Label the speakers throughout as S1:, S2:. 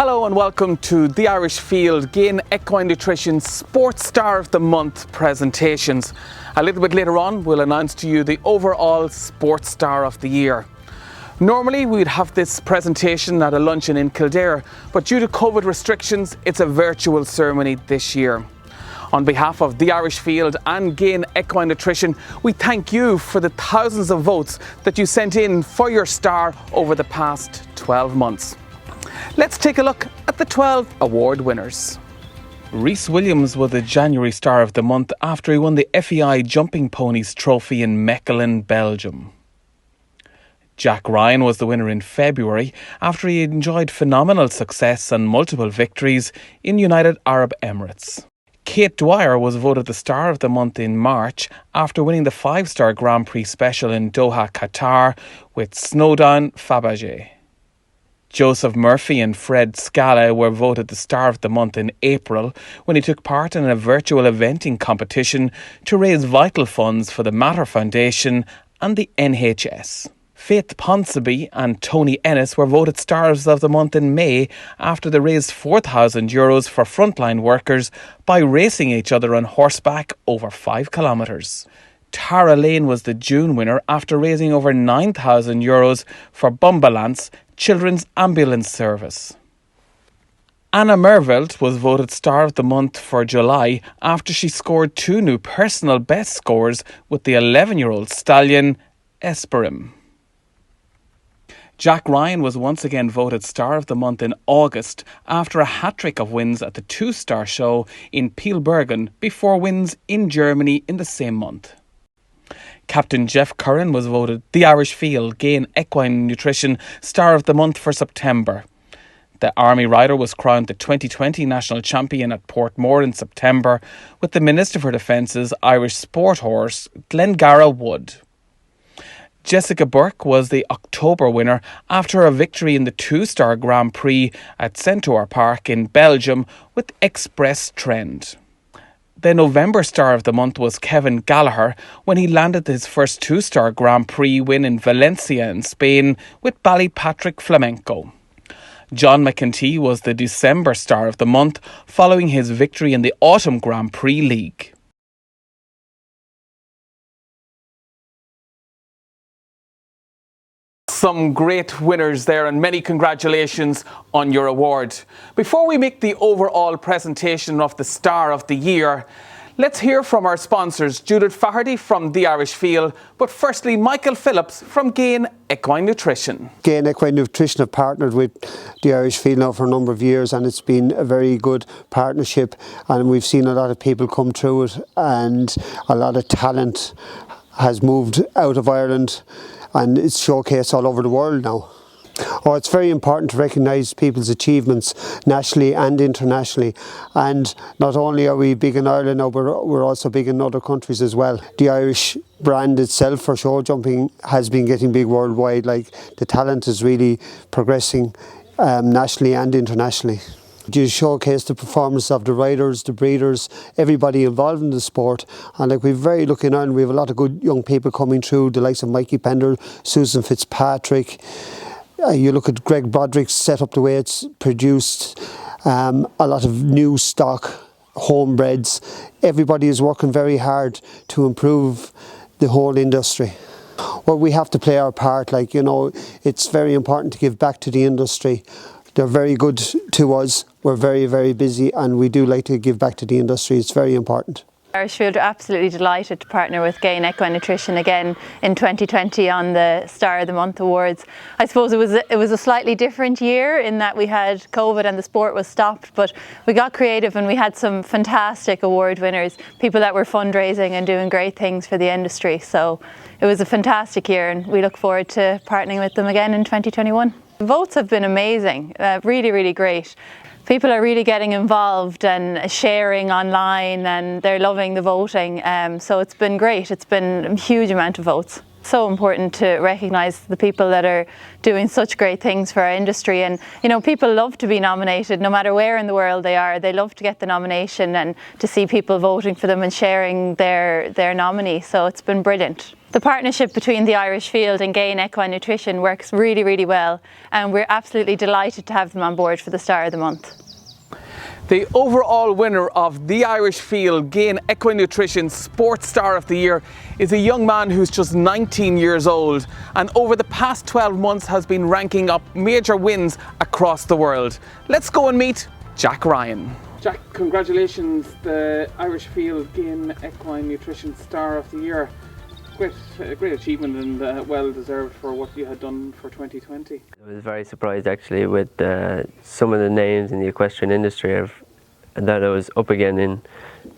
S1: Hello and welcome to the Irish Field Gain Equine Nutrition Sports Star of the Month presentations. A little bit later on we'll announce to you the overall Sports Star of the Year. Normally we'd have this presentation at a luncheon in Kildare, but due to COVID restrictions it's a virtual ceremony this year. On behalf of the Irish Field and Gain Equine Nutrition, we thank you for the thousands of votes that you sent in for your star over the past 12 months. Let's take a look at the 12 award winners. Rhys Williams was the January Star of the Month after he won the FEI Jumping Ponies Trophy in Mechelen, Belgium. Jack Ryan was the winner in February after he enjoyed phenomenal success and multiple victories in United Arab Emirates. Kate Dwyer was voted the Star of the Month in March after winning the 5-star Grand Prix Special in Doha, Qatar with Snowdown Fabergé. Joseph Murphy and Fred Scala were voted the Star of the Month in April when he took part in a virtual eventing competition to raise vital funds for the Matter Foundation and the NHS. Faith Ponsonby and Tony Ennis were voted Stars of the Month in May after they raised €4,000 for frontline workers by racing each other on horseback over 5 kilometres. Tara Lane was the June winner after raising over €9,000 for Bumbalance Children's Ambulance Service. Anna Mervelt was voted Star of the Month for July after she scored 2 new personal best scores with the 11-year-old stallion Esperim. Jack Ryan was once again voted Star of the Month in August after a hat-trick of wins at the 2-star show in Pielbergen before wins in Germany in the same month. Captain Jeff Curran was voted the Irish Field Gain Equine Nutrition Star of the Month for September. The Army rider was crowned the 2020 National Champion at Portmore in September with the Minister for Defence's Irish sport horse Glengara Wood. Jessica Burke was the October winner after a victory in the 2-star Grand Prix at Centaur Park in Belgium with Express Trend. The November Star of the Month was Kevin Gallagher when he landed his first 2-star Grand Prix win in Valencia in Spain with Ballypatrick Flamenco. John McEntee was the December Star of the Month following his victory in the Autumn Grand Prix League. Some great winners there and many congratulations on your award. Before we make the overall presentation of the Star of the Year, let's hear from our sponsors, Judith Faherty from the Irish Field, but firstly Michael Phillips from Gain Equine Nutrition.
S2: Gain Equine Nutrition have partnered with the Irish Field now for a number of years, and it's been a very good partnership, and we've seen a lot of people come through it and a lot of talent has moved out of Ireland and it's showcased all over the world now. It's very important to recognise people's achievements nationally and internationally, and not only are we big in Ireland now, but we're also big in other countries as well. The Irish brand itself for show jumping has been getting big worldwide. Like, the talent is really progressing nationally and internationally. You showcase the performance of the riders, the breeders, everybody involved in the sport, and like, we're very lucky in Ireland. We have a lot of good young people coming through, the likes of Mikey Pender, Susan Fitzpatrick. You look at Greg Broderick's set up, the way it's produced, a lot of new stock, homebreds. Everybody is working very hard to improve the whole industry. Well, we have to play our part. Like, you know, it's very important to give back to the industry. They're very good to us. We're very, very busy, and we do like to give back to the industry. It's very important.
S3: Irish Field are absolutely delighted to partner with Gain Equine Nutrition again in 2020 on the Star of the Month Awards. I suppose it was a slightly different year in that we had COVID and the sport was stopped, but we got creative and we had some fantastic award winners, people that were fundraising and doing great things for the industry. So it was a fantastic year, and we look forward to partnering with them again in 2021. The votes have been amazing, really, really great. People are really getting involved and sharing online, and they're loving the voting. So it's been great. It's been a huge amount of votes. So important to recognise the people that are doing such great things for our industry. And you know, people love to be nominated no matter where in the world they are. They love to get the nomination and to see people voting for them and sharing their nominee. So it's been brilliant. The partnership between the Irish Field and Gain Equine Nutrition works really, really well, and we're absolutely delighted to have them on board for the Star of the Month.
S1: The overall winner of the Irish Field Gain Equine Nutrition Sports Star of the Year is a young man who's just 19 years old and over the past 12 months has been ranking up major wins across the world. Let's go and meet Jack Ryan. Jack, congratulations, the Irish Field Gain Equine Nutrition Star of the Year. Great achievement and well deserved for what you had done for 2020.
S4: I was very surprised actually with some of the names in the equestrian industry that I was up again in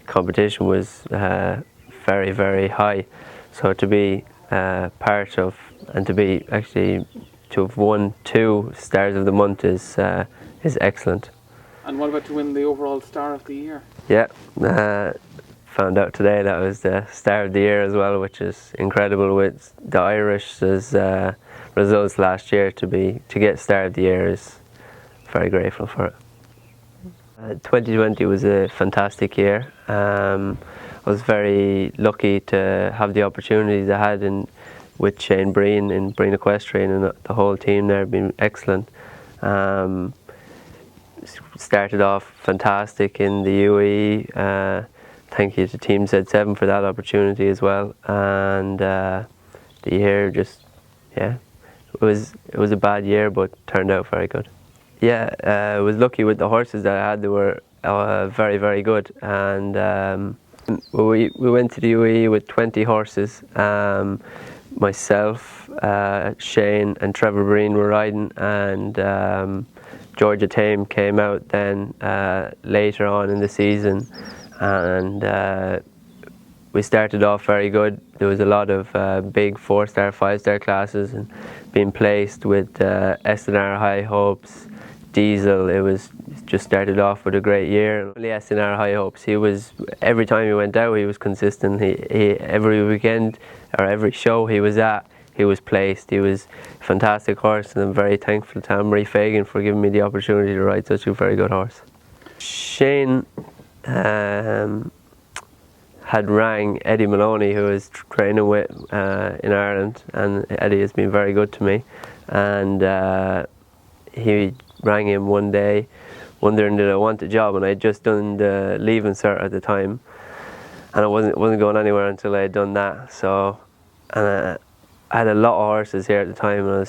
S4: competition was very, very high. So to be part of and to have won 2 Stars of the Month is excellent. And
S1: what about to win the overall Star of the Year?
S4: Yeah. Found out today that was the Star of the Year as well, which is incredible with the Irish's results last year. To get Star of the Year is very grateful for it. 2020 was a fantastic year. I was very lucky to have the opportunities I had with Shane Breen in Breen Equestrian, and the whole team there have been excellent. Started off fantastic in the UAE. Thank you to Team Z7 for that opportunity as well, and the year just, yeah, it was a bad year but turned out very good. Yeah, I was lucky with the horses that I had. They were very, very good, and we went to the UAE with 20 horses. Myself, Shane and Trevor Breen were riding, and Georgia Tame came out then later on in the season. And we started off very good. There was a lot of big 4-star, 5-star classes and being placed with SNR High Hopes, Diesel. It was just started off with a great year. Only SNR High Hopes, he was, every time he went out he was consistent. He every weekend or every show he was at, he was placed. He was a fantastic horse, and I'm very thankful to Anne-Marie Fagan for giving me the opportunity to ride such a very good horse. Shane had rang Eddie Maloney, who is training with in Ireland, and Eddie has been very good to me, and he rang him one day wondering did I want a job, and I had just done the leaving cert at the time, and I wasn't going anywhere until I had done that. So I had a lot of horses here at the time, and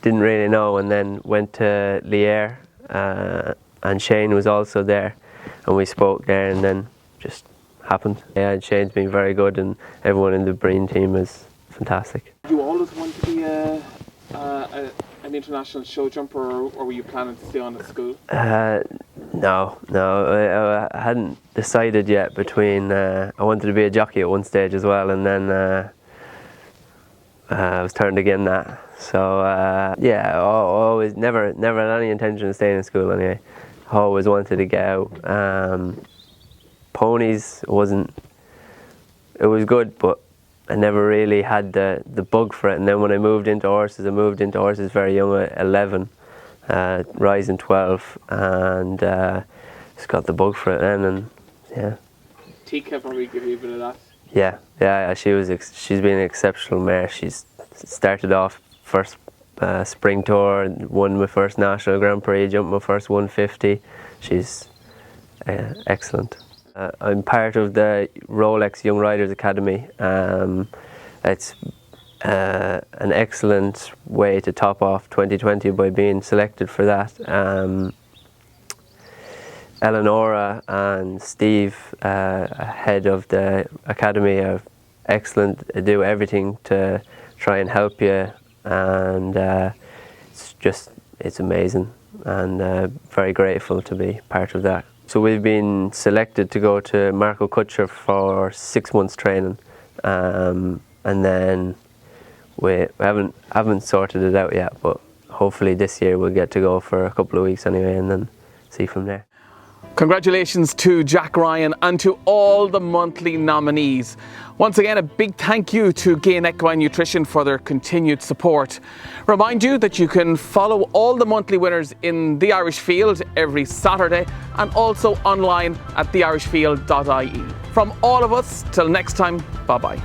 S4: didn't really know, and then went to Lier, and Shane was also there. And we spoke there, and then just happened. Yeah, and Shane's been very good, and everyone in the Breen team is fantastic.
S1: Did you always want to be an international show jumper, or were you planning to stay on at school?
S4: No, I hadn't decided yet between. I wanted to be a jockey at one stage as well, and then I was turned again that. So yeah, always never had any intention of staying in school anyway. Always wanted to get out. Ponies it was good, but I never really had the bug for it. And then when I moved into horses, very young at 11, rising 12, and just got the bug for it then, and yeah.
S1: Tika probably give you a bit of that.
S4: Yeah. She's been an exceptional mare. She's started off first spring tour, won my first national Grand Prix, jumped my first 150. She's excellent. I'm part of the Rolex Young Riders Academy. It's an excellent way to top off 2020 by being selected for that. Eleonora and Steve, head of the academy, are excellent. They do everything to try and help you, and it's amazing, and very grateful to be part of that. So we've been selected to go to Marco Kutscher for 6 months training, and then we haven't sorted it out yet, but hopefully this year we'll get to go for a couple of weeks anyway, and then see from there.
S1: Congratulations to Jack Ryan and to all the monthly nominees. Once again, a big thank you to Gain Equine Nutrition for their continued support. Remind you that you can follow all the monthly winners in the Irish Field every Saturday, and also online at theirishfield.ie. From all of us, till next time, bye bye.